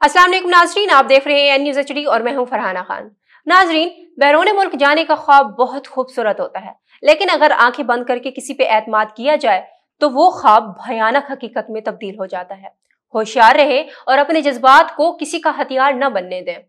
अस्सलाम वालेकुम नाजरीन, आप देख रहे हैं न्यूज़ HD और मैं हूं फरहाना खान। नाजरीन, बैरून मुल्क जाने का ख्वाब बहुत खूबसूरत होता है, लेकिन अगर आंखें बंद करके किसी पे एतमाद किया जाए तो वो ख्वाब भयानक हकीकत में तब्दील हो जाता है। होशियार रहे और अपने जज्बात को किसी का हथियार न बनने दें।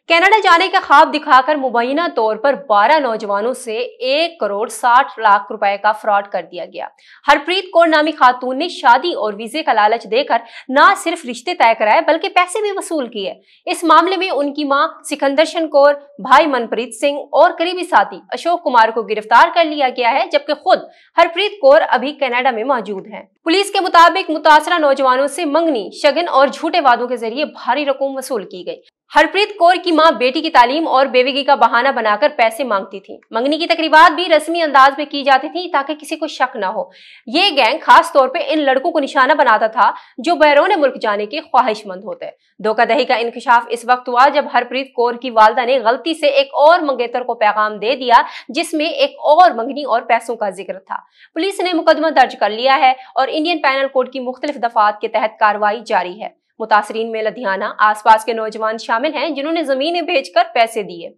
कनाडा जाने का ख्वाब दिखाकर मुबैना तौर पर 12 नौजवानों से 1 करोड़ 60 लाख रुपए का फ्रॉड कर दिया गया। हरप्रीत कौर नामी खातून ने शादी और वीजे का लालच देकर न सिर्फ रिश्ते तय कराए बल्कि पैसे भी वसूल किए। इस मामले में उनकी मां सिकंदर कौर, भाई मनप्रीत सिंह और करीबी साथी अशोक कुमार को गिरफ्तार कर लिया गया है, जबकि खुद हरप्रीत कौर अभी कनाडा में मौजूद है। पुलिस के मुताबिक मुतासरा नौजवानों से मंगनी, शगन और झूठे वादों के जरिए भारी रकम वसूल की गई। हरप्रीत कौर की मां बेटी की तालीम और बेवगी का बहाना बनाकर पैसे मांगती थी। मंगनी की तकरीबात भी रस्मी अंदाज में की जाती थी ताकि किसी को शक न हो। ये गैंग खास तौर पे इन लड़कों को निशाना बनाता था जो बैरून मुल्क जाने के ख्वाहिशमंद होते। धोखाधड़ी का इंकशाफ इस वक्त हुआ जब हरप्रीत कौर की वालदा ने गलती से एक और मंगेतर को पैगाम दे दिया जिसमें एक और मंगनी और पैसों का जिक्र था। पुलिस ने मुकदमा दर्ज कर लिया है और इंडियन पैनल कोड की मुख्तलिफ दफात के तहत कार्रवाई जारी है। मुतासरीन में लुधियाना आसपास के नौजवान शामिल हैं जिन्होंने जमीनें बेचकर पैसे दिए।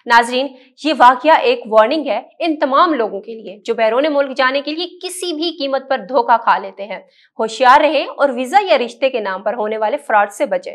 नाजरीन, ये वाकया एक वार्निंग है इन तमाम लोगों के लिए जो बैरून मुल्क जाने के लिए किसी भी कीमत पर धोखा खा लेते हैं। होशियार रहें और वीजा या रिश्ते के नाम पर होने वाले फ्रॉड से बचें।